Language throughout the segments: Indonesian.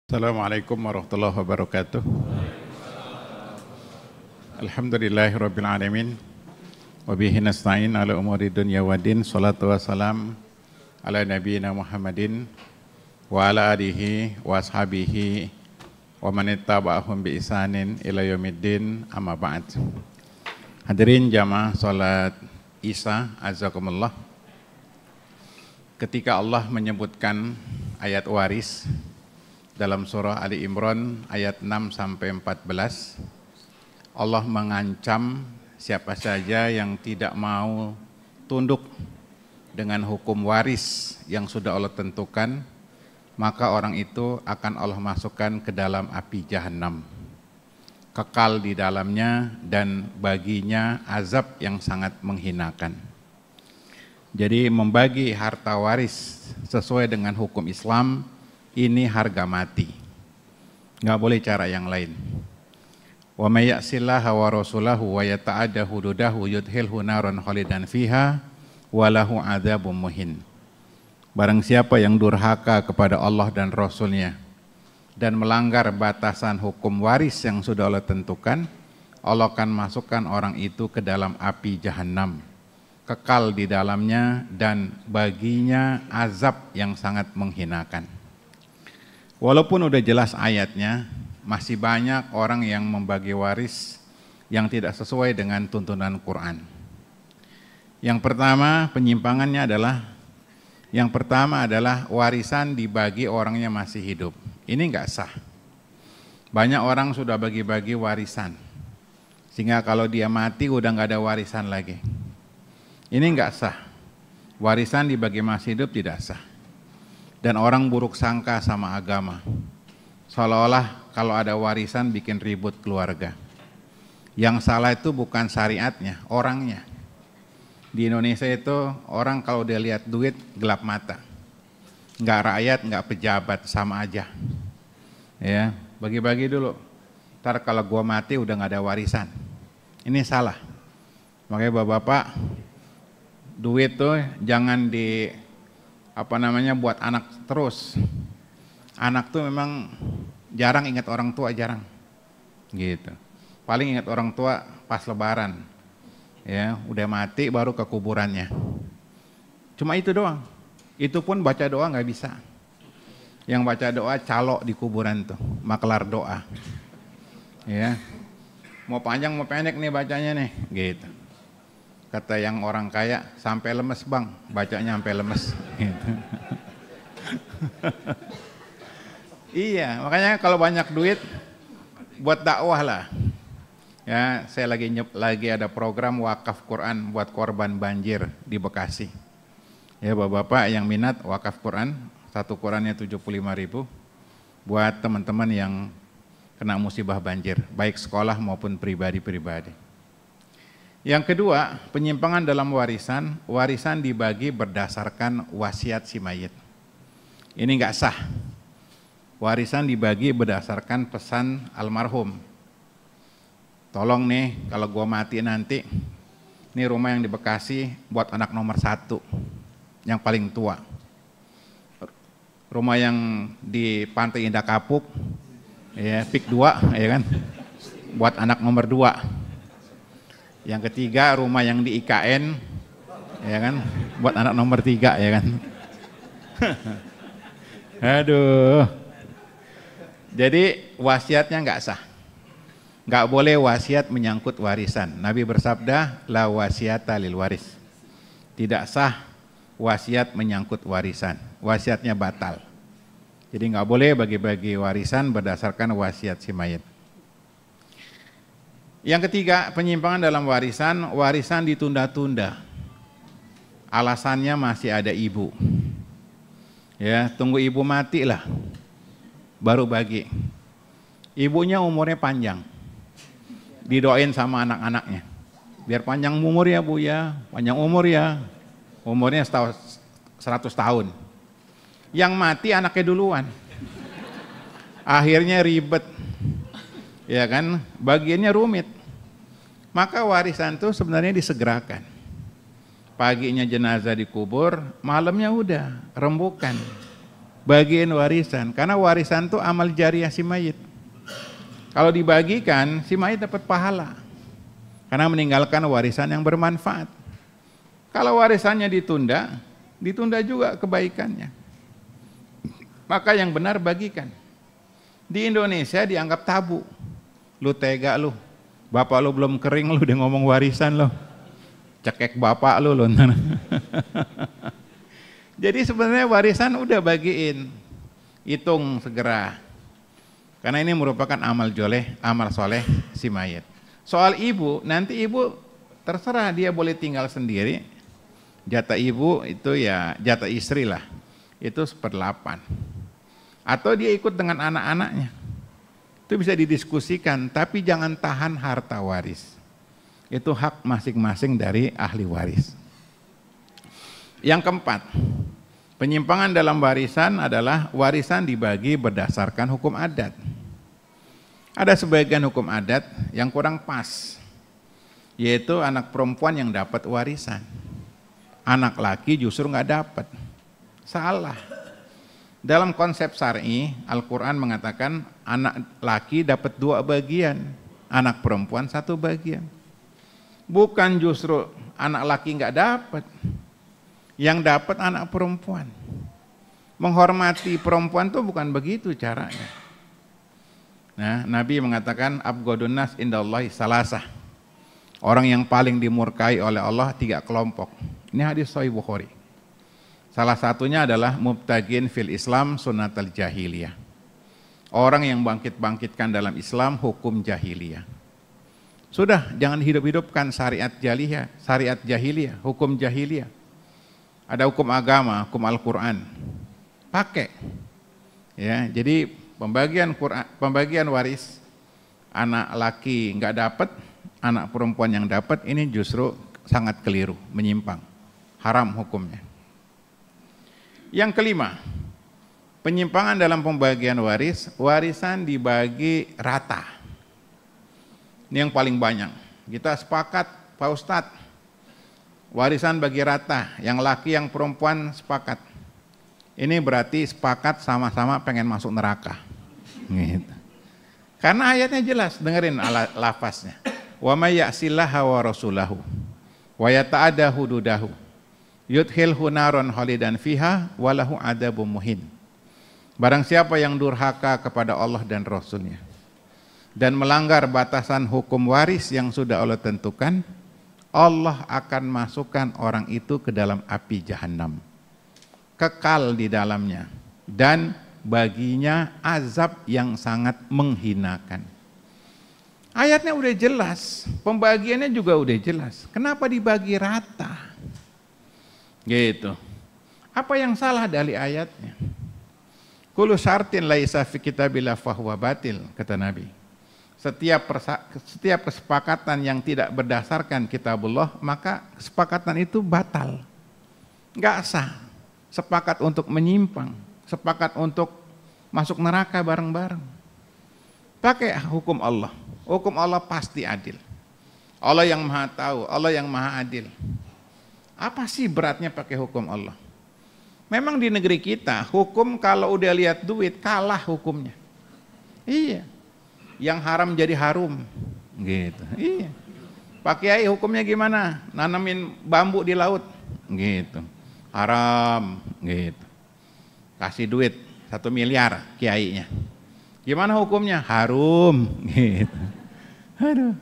Assalamualaikum warahmatullahi wabarakatuh. Alhamdulillahirabbil alamin. Wa bihi nasta'in ala umuri dunya waddin. Shalatu wassalam ala nabiyyina Muhammadin wa ala alihi wa ashabihi wa man ittaba'ahum bi ihsanin ila yaumiddin, amma ba'd. Hadirin jamaah salat Isya, azakumullah. Ketika Allah menyebutkan ayat waris dalam surah Ali Imran ayat 6-14, Allah mengancam siapa saja yang tidak mau tunduk dengan hukum waris yang sudah Allah tentukan, maka orang itu akan Allah masukkan ke dalam api jahanam, kekal di dalamnya dan baginya azab yang sangat menghinakan. Jadi membagi harta waris sesuai dengan hukum Islam ini harga mati, nggak boleh cara yang lain. Wa may ya'sillaha wa rasulahu wa yata'adda hududahu yudkhilhu naran khalidan fiha wa lahu adzabun muhin. Barang siapa yang durhaka kepada Allah dan Rasulnya dan melanggar batasan hukum waris yang sudah Allah tentukan, Allah akan masukkan orang itu ke dalam api jahanam, kekal di dalamnya dan baginya azab yang sangat menghinakan. Walaupun udah jelas ayatnya, masih banyak orang yang membagi waris yang tidak sesuai dengan tuntunan Quran. Yang pertama penyimpangannya adalah warisan dibagi orangnya masih hidup. Ini enggak sah. Banyak orang sudah bagi-bagi warisan, sehingga kalau dia mati udah enggak ada warisan lagi. Ini enggak sah. Warisan dibagi masih hidup tidak sah. Dan orang buruk sangka sama agama, seolah-olah kalau ada warisan bikin ribut keluarga. Yang salah itu bukan syariatnya, orangnya. Di Indonesia itu orang kalau dia lihat duit gelap mata, nggak rakyat, nggak pejabat, sama aja. Ya, bagi-bagi dulu. Ntar kalau gua mati udah nggak ada warisan. Ini salah. Makanya bapak-bapak, duit tuh jangan buat anak terus. Anak tuh memang jarang ingat orang tua, jarang gitu. Paling ingat orang tua pas lebaran, ya udah mati baru ke kuburannya. Cuma itu doang. Itu pun baca doa nggak bisa. Yang baca doa calo di kuburan tuh, maklar doa. Ya, mau panjang mau pendek nih bacanya nih, gitu. Kata yang orang kaya, sampai lemes bang, bacanya sampai lemes. Gitu. Iya, makanya kalau banyak duit, buat dakwah lah. Ya, saya lagi ada program wakaf Quran buat korban banjir di Bekasi. Ya, bapak-bapak yang minat wakaf Quran, satu Qurannya 75.000, buat teman-teman yang kena musibah banjir, baik sekolah maupun pribadi-pribadi. Yang kedua, penyimpangan dalam warisan, warisan dibagi berdasarkan wasiat si mayit. Ini enggak sah. Warisan dibagi berdasarkan pesan almarhum. Tolong nih, kalau gua mati nanti, ini rumah yang di Bekasi buat anak nomor 1, yang paling tua. Rumah yang di Pantai Indah Kapuk, ya, PIK 2, ya kan, buat anak nomor 2. Yang ketiga rumah yang di IKN, ya kan, buat anak nomor 3, ya kan. Aduh. Jadi wasiatnya nggak sah. Nggak boleh wasiat menyangkut warisan. Nabi bersabda, la wasiata lil waris. Tidak sah wasiat menyangkut warisan. Wasiatnya batal. Jadi nggak boleh bagi-bagi warisan berdasarkan wasiat si mayit. Yang ketiga, penyimpangan dalam warisan, warisan ditunda-tunda. Alasannya masih ada ibu. Ya, tunggu ibu mati lah, baru bagi. Ibunya umurnya panjang, didoain sama anak-anaknya. Biar panjang umur ya bu ya, panjang umur ya. Umurnya 100 tahun. Yang mati anaknya duluan. Akhirnya ribet. Ya kan, bagiannya rumit. Maka warisan itu sebenarnya disegerakan. Paginya jenazah dikubur, malamnya udah rembukan. bagiin warisan. Karena warisan itu amal jariah si mayit. Kalau dibagikan, si mayit dapat pahala. Karena meninggalkan warisan yang bermanfaat. Kalau warisannya ditunda, ditunda juga kebaikannya. Maka yang benar bagikan. Di Indonesia dianggap tabu. Lu tega lu, bapak lu belum kering lu udah ngomong warisan lu. Cekek bapak lu. Jadi sebenarnya warisan udah bagiin. Hitung segera. Karena ini merupakan amal soleh si mayit. Soal ibu, nanti ibu terserah dia boleh tinggal sendiri. Jatah ibu itu ya jatah istri lah. Itu 1/8. Atau dia ikut dengan anak-anaknya. Itu bisa didiskusikan, tapi jangan tahan harta waris. Itu hak masing-masing dari ahli waris. Yang keempat, penyimpangan dalam warisan adalah warisan dibagi berdasarkan hukum adat. Ada sebagian hukum adat yang kurang pas, yaitu anak perempuan yang dapat warisan. Anak laki justru nggak dapat. Salah. Dalam konsep syar'i, Al-Quran mengatakan anak laki dapat 2 bagian, anak perempuan 1 bagian. Bukan justru anak laki nggak dapat, yang dapat anak perempuan. Menghormati perempuan itu bukan begitu caranya. Nah, Nabi mengatakan abghadun nas indallahi salasah. Orang yang paling dimurkai oleh Allah 3 kelompok. Ini hadis Sahih Bukhari. Salah satunya adalah mubtagin fil Islam sunnatal jahiliyah. Orang yang bangkit-bangkitkan dalam Islam hukum jahiliyah. Sudah, jangan hidup-hidupkan syariat jahiliyah, hukum jahiliyah. Ada hukum agama, hukum Al-Quran. Pakai. Ya, jadi pembagian waris anak laki nggak dapat, anak perempuan yang dapat, ini justru sangat keliru, menyimpang, haram hukumnya. Yang kelima, penyimpangan dalam pembagian warisan dibagi rata. Ini yang paling banyak. Kita sepakat, Pak Ustadz, warisan bagi rata, yang laki yang perempuan sepakat. Ini berarti sepakat sama-sama pengen masuk neraka. Gitu. Karena ayatnya jelas, dengerin lafaznya. Wa may ya'sillaha wa rasulahu wa yata'adda hududahu yudkhilhu naron khalidan fiha walahu adzabun muhin. Barang siapa yang durhaka kepada Allah dan Rasulnya dan melanggar batasan hukum waris yang sudah Allah tentukan, Allah akan masukkan orang itu ke dalam api jahanam, kekal di dalamnya, dan baginya azab yang sangat menghinakan. Ayatnya udah jelas, pembagiannya juga udah jelas. Kenapa dibagi rata? Gitu. Apa yang salah dari ayatnya? Kullu syartin laisa fi kitabillah fahuwa batil, kata Nabi. Setiap kesepakatan yang tidak berdasarkan kitabullah, maka kesepakatan itu batal. Enggak sah. Sepakat untuk menyimpang, sepakat untuk masuk neraka bareng-bareng. Pakai hukum Allah. Hukum Allah pasti adil. Allah yang maha tahu, Allah yang maha adil. Apa sih beratnya pakai hukum Allah? Memang di negeri kita, hukum kalau udah lihat duit, kalah hukumnya. Iya. Yang haram jadi harum. Gitu. Iya. Pak Kiai hukumnya gimana? Nanamin bambu di laut. Gitu. Haram. Gitu. Kasih duit 1 miliar kiainya. Gimana hukumnya? Harum. Gitu. Aduh.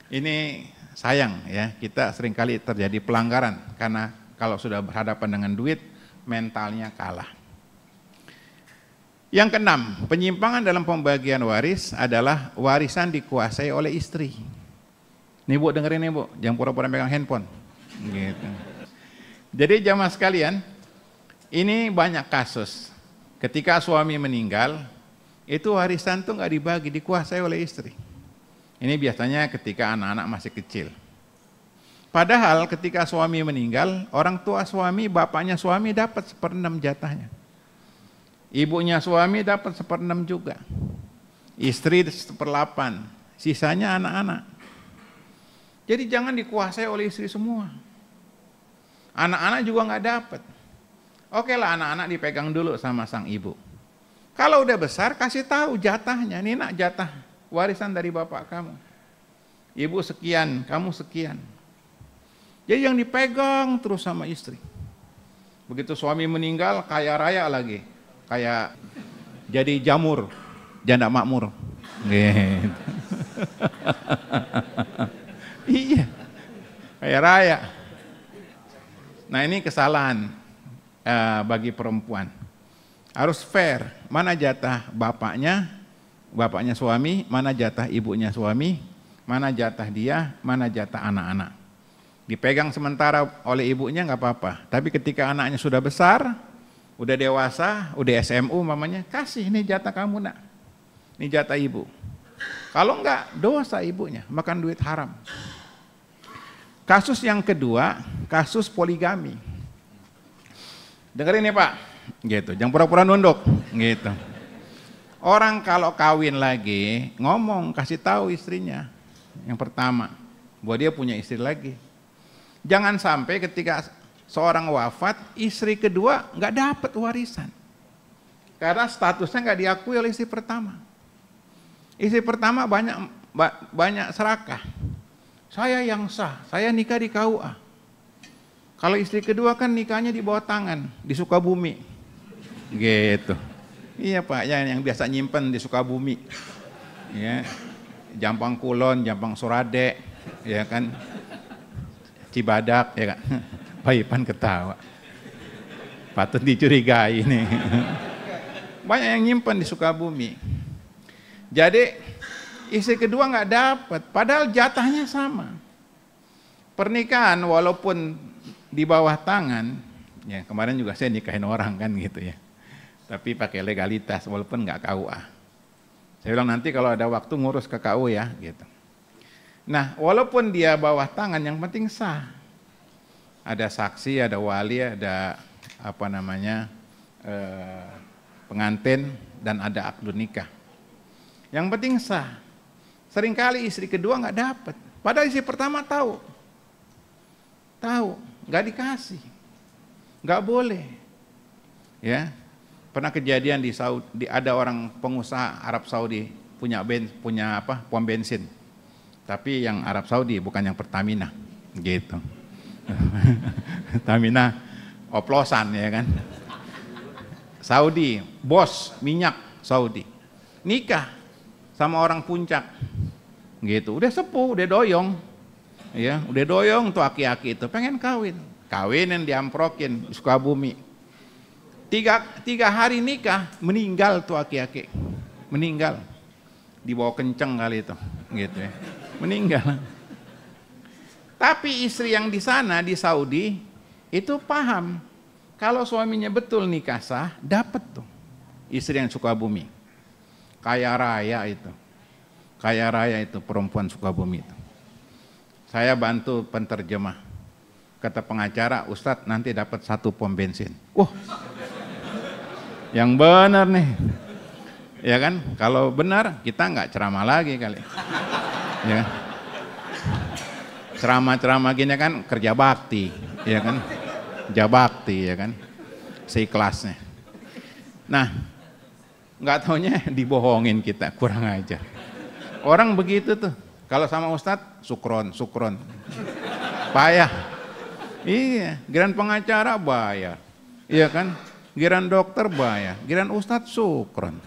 Ini sayang ya, kita seringkali terjadi pelanggaran karena kalau sudah berhadapan dengan duit, mentalnya kalah. Yang keenam, penyimpangan dalam pembagian waris adalah warisan dikuasai oleh istri. Nih Bu, dengerin nih Bu, jangan pura-pura pegang handphone. Gitu. Jadi jamaah sekalian, ini banyak kasus. Ketika suami meninggal, itu warisan tuh nggak dibagi, dikuasai oleh istri. Ini biasanya ketika anak-anak masih kecil. Padahal ketika suami meninggal, orang tua suami, bapaknya suami dapat 1/6 jatahnya. Ibunya suami dapat 1/6 juga. Istri 1/8, sisanya anak-anak. Jadi jangan dikuasai oleh istri semua. Anak-anak juga nggak dapat. Oke lah, anak-anak dipegang dulu sama sang ibu. Kalau udah besar, kasih tahu jatahnya. Ini nak jatah warisan dari bapak kamu. Ibu sekian, kamu sekian. Jadi yang dipegang terus sama istri. Begitu suami meninggal, kaya raya lagi. Kayak jadi jamur, janda makmur. Gitu. Iya, kaya raya. Nah ini kesalahan bagi perempuan. Harus fair, mana jatah bapaknya suami, mana jatah ibunya suami, mana jatah dia, mana jatah anak-anak. Dipegang sementara oleh ibunya nggak apa-apa, tapi ketika anaknya sudah besar, udah dewasa, udah SMU mamanya, kasih ini jatah kamu nak, ini jatah ibu. Kalau enggak, dosa ibunya, makan duit haram. Kasus yang kedua, kasus poligami. Dengerin nih Pak, gitu, jangan pura-pura nunduk, gitu. Orang kalau kawin lagi, ngomong, kasih tahu istrinya, yang pertama, bahwa dia punya istri lagi. Jangan sampai ketika seorang wafat, istri kedua nggak dapat warisan. Karena statusnya nggak diakui oleh istri pertama. Istri pertama banyak serakah. Saya yang sah, saya nikah di KUA. Kalau istri kedua kan nikahnya di bawah tangan, di Sukabumi. Gitu. Iya Pak, yang biasa nyimpen di Sukabumi. Ya. Jampang Kulon, Jampang Surade, ya kan. Cibadak, ya kan. Pak Ipan ketawa. Patut dicurigai nih. Banyak yang nyimpen di Sukabumi. Jadi istri kedua nggak dapat, padahal jatahnya sama. Pernikahan walaupun di bawah tangan, ya kemarin juga saya nikahin orang kan gitu ya. Tapi pakai legalitas walaupun nggak KUA. Saya bilang nanti kalau ada waktu ngurus ke KU ya gitu. Nah, walaupun dia bawah tangan, yang penting sah. Ada saksi, ada wali, ada pengantin, dan ada akdu nikah. Yang penting sah. Seringkali istri kedua nggak dapat. Padahal istri pertama tahu, nggak dikasih, nggak boleh. Ya, pernah kejadian di Saudi, ada orang pengusaha Arab Saudi punya pom bensin. Tapi yang Arab Saudi bukan yang Pertamina, gitu. Pertamina oplosan ya kan. Saudi, bos minyak Saudi, nikah sama orang Puncak, gitu. Udah sepuh, udah doyong, ya, udah doyong tuh aki-aki itu, pengen kawinin diamprokin di Sukabumi. Tiga hari nikah, meninggal tuh aki-aki, meninggal, dibawa kenceng kali itu, gitu ya. Meninggal. Tapi istri yang di sana di Saudi itu paham kalau suaminya betul nikah sah, dapat tuh istri yang Sukabumi. Kaya raya itu perempuan Sukabumi itu. Saya bantu penterjemah. Kata pengacara, Ustadz nanti dapat 1 pom bensin. Wah, yang benar nih, ya kan? Kalau benar kita nggak ceramah lagi kali. Ya, ceramah-ceramah gini kan kerja bakti, ya kan, jabakti, ya kan, seikhlasnya. Nah, nggak taunya dibohongin kita, kurang ajar. Orang begitu tuh, kalau sama Ustadz sukron, payah. Iya, giliran pengacara bayar, iya kan, giliran dokter bayar, giliran Ustadz sukron.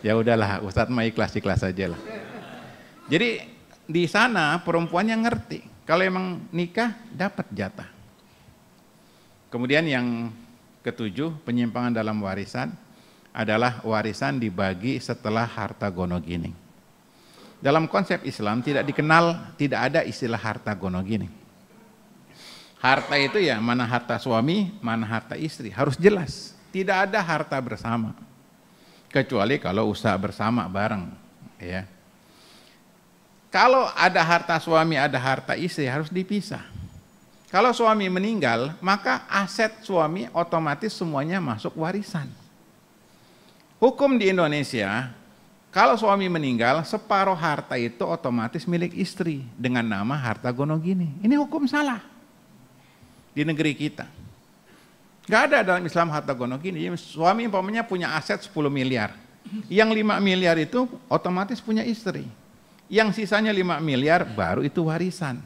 Ya udahlah, Ustadz mah ikhlas aja lah. Jadi di sana perempuan yang ngerti, kalau emang nikah dapat jatah. Kemudian yang ketujuh, penyimpangan dalam warisan adalah warisan dibagi setelah harta gono-gining. Dalam konsep Islam tidak ada istilah harta gono-gining. Harta itu ya mana harta suami, mana harta istri, harus jelas. Tidak ada harta bersama, kecuali kalau usaha bersama bareng, ya. Kalau ada harta suami, ada harta istri, harus dipisah. Kalau suami meninggal, maka aset suami otomatis semuanya masuk warisan. Hukum di Indonesia, kalau suami meninggal, separuh harta itu otomatis milik istri dengan nama harta gono-gini. Ini hukum salah di negeri kita. Nggak ada dalam Islam harta gonogini. Suami umpamanya punya aset 10 miliar. Yang 5 miliar itu otomatis punya istri. Yang sisanya 5 miliar baru itu warisan.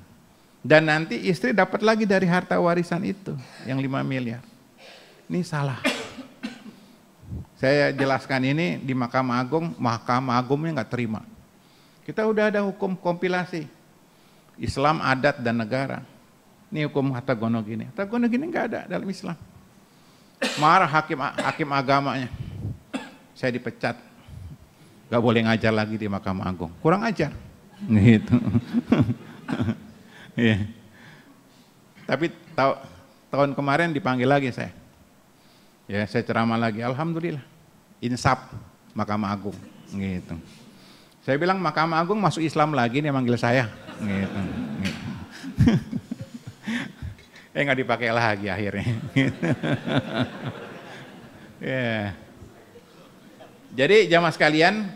Dan nanti istri dapat lagi dari harta warisan itu, yang 5 miliar. Ini salah. Saya jelaskan ini di Mahkamah Agungnya nggak terima. Kita udah ada hukum kompilasi. Islam, adat, dan negara. Ini hukum harta gonogini. Harta gonogini nggak ada dalam Islam. Marah hakim agamanya, saya dipecat, gak boleh ngajar lagi di Mahkamah Agung, kurang ajar, gitu. Yeah. Tapi tahun kemarin dipanggil lagi saya, ya saya ceramah lagi, alhamdulillah, insaf Mahkamah Agung, gitu. Saya bilang Mahkamah Agung masuk Islam lagi nih manggil saya, gitu. Nggak dipakai lagi akhirnya. Yeah. Jadi jamaah sekalian,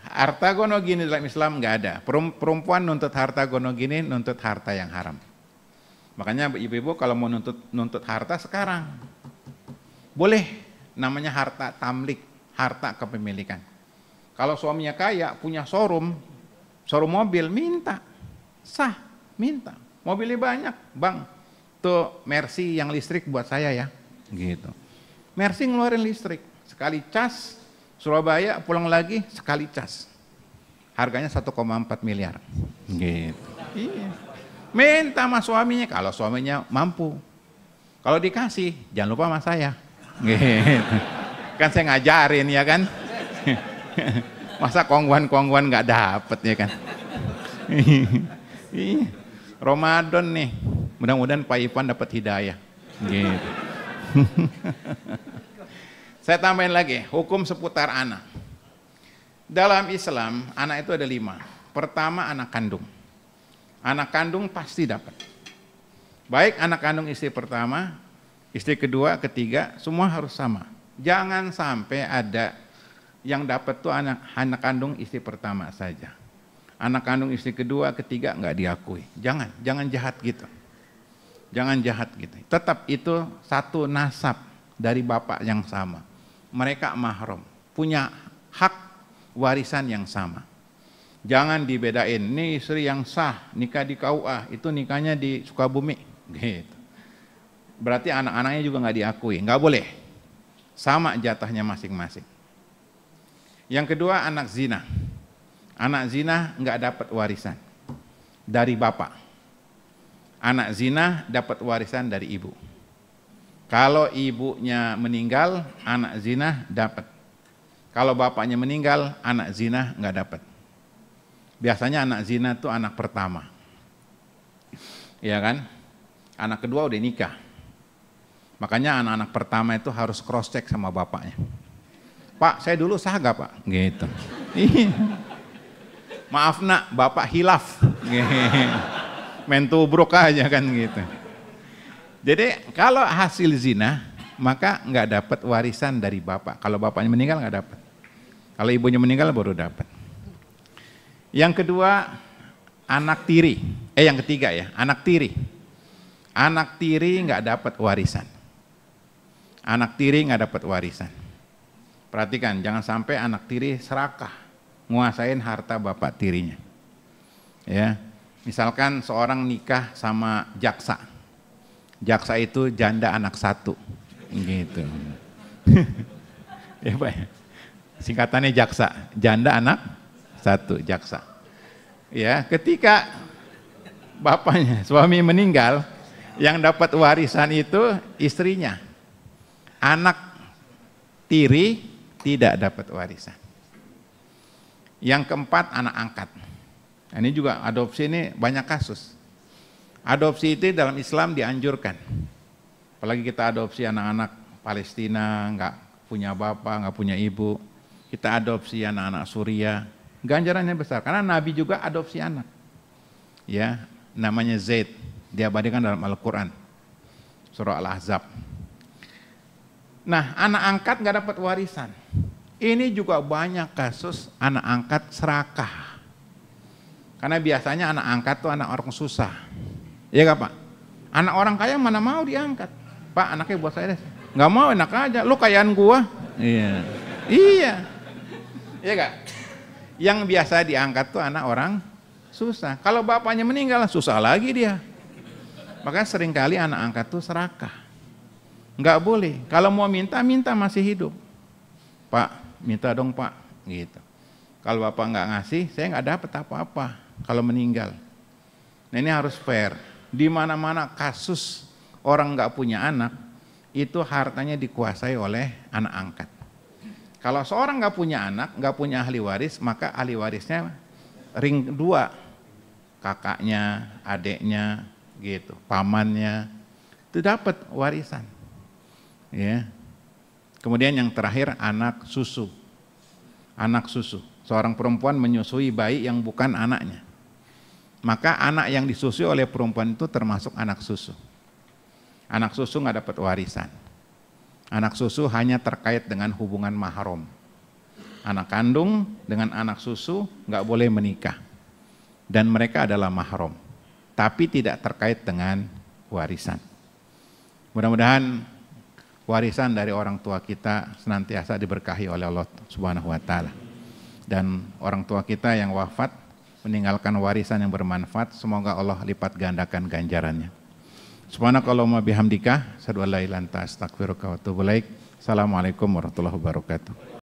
harta gonogini dalam Islam nggak ada. Perempuan nuntut harta gonogini, nuntut harta yang haram. Makanya ibu-ibu kalau mau nuntut harta sekarang, boleh, namanya harta tamlik, harta kepemilikan. Kalau suaminya kaya, punya showroom mobil, minta, sah, minta. Mobilnya banyak, bang. Tuh Mercy yang listrik buat saya ya, gitu. Mercy ngeluarin listrik, sekali cas, Surabaya pulang lagi sekali cas. Harganya 1,4 miliar, gitu. Iya. Minta sama suaminya, kalau suaminya mampu. Kalau dikasih, jangan lupa sama saya, gitu. Kan saya ngajarin ya kan. Masa kongguan nggak dapet ya kan. Ramadan nih. Mudah-mudahan Pak Ivan dapat hidayah. Gitu. Saya tambahin lagi, hukum seputar anak. Dalam Islam, anak itu ada 5. Pertama, anak kandung. Anak kandung pasti dapat. Baik anak kandung istri pertama, istri kedua, ketiga, semua harus sama. Jangan sampai ada yang dapat tuh anak kandung istri pertama saja. Anak kandung istri kedua, ketiga nggak diakui. Jangan jahat gitu. Jangan jahat gitu. Tetap itu satu nasab dari bapak yang sama. Mereka mahram, punya hak warisan yang sama. Jangan dibedain, ini istri yang sah, nikah di KUA, itu nikahnya di Sukabumi. Gitu. Berarti anak-anaknya juga nggak diakui, nggak boleh. Sama jatahnya masing-masing. Yang kedua, anak zina. Anak zina nggak dapat warisan dari bapak. Anak zina dapat warisan dari ibu. Kalau ibunya meninggal, anak zina dapat. Kalau bapaknya meninggal, anak zina nggak dapat. Biasanya anak zina itu anak pertama. Iya kan? Anak kedua udah nikah. Makanya anak-anak pertama itu harus cross check sama bapaknya. Pak, saya dulu sah gak Pak? Gitu. Maaf nak, bapak hilaf. Main tubruk aja kan gitu. Jadi kalau hasil zina, maka nggak dapat warisan dari bapak. Kalau bapaknya meninggal nggak dapat. Kalau ibunya meninggal baru dapat. Yang kedua, anak tiri. Yang ketiga ya, anak tiri. Anak tiri nggak dapat warisan. Anak tiri nggak dapat warisan. Perhatikan, jangan sampai anak tiri serakah nguasain harta bapak tirinya. Ya. Misalkan seorang nikah sama jaksa. Jaksa itu janda anak satu. Gitu. Ya Pak. Singkatannya jaksa, janda anak satu, jaksa. Ya, ketika bapaknya, suami meninggal, yang dapat warisan itu istrinya. Anak tiri tidak dapat warisan. Yang keempat, anak angkat. Ini juga adopsi ini banyak kasus. Adopsi itu dalam Islam dianjurkan. Apalagi kita adopsi anak-anak Palestina, nggak punya bapak, nggak punya ibu. Kita adopsi anak-anak Suriah. Ganjarannya besar, karena Nabi juga adopsi anak. Ya, namanya Zaid. Diabadikan dalam Al-Quran. Surah Al-Ahzab. Nah, anak angkat nggak dapat warisan. Ini juga banyak kasus anak angkat serakah. Karena biasanya anak angkat tuh anak orang susah. Iya gak Pak? Anak orang kaya mana mau diangkat. Pak anaknya buat saya deh. Nggak mau, enak aja, lu kayaan gua. Iya. Iya. Iya gak? Yang biasa diangkat tuh anak orang susah. Kalau bapaknya meninggal susah lagi dia. Makanya seringkali anak angkat tuh serakah. Nggak boleh. Kalau mau minta masih hidup. Pak, minta dong Pak. Gitu. Kalau bapak nggak ngasih, saya nggak dapat apa-apa kalau meninggal. Nah ini harus fair. Di mana-mana kasus orang nggak punya anak, itu hartanya dikuasai oleh anak angkat. Kalau seorang nggak punya anak, nggak punya ahli waris, maka ahli warisnya ring 2, kakaknya, adeknya, gitu, pamannya, itu dapat warisan. Ya. Kemudian yang terakhir anak susu. Anak susu. Seorang perempuan menyusui bayi yang bukan anaknya. Maka anak yang disusui oleh perempuan itu termasuk anak susu. Anak susu nggak dapat warisan. Anak susu hanya terkait dengan hubungan mahram. Anak kandung dengan anak susu nggak boleh menikah. Dan mereka adalah mahram. Tapi tidak terkait dengan warisan. Mudah-mudahan warisan dari orang tua kita senantiasa diberkahi oleh Allah Subhanahu wa taala. Dan orang tua kita yang wafat meninggalkan warisan yang bermanfaat, semoga Allah lipat gandakan ganjarannya. Subhanakallahumma bihamdika, asyhadu an la ilaha illa anta astaghfiruka wa atubu ilaik. Assalamualaikum warahmatullahi wabarakatuh.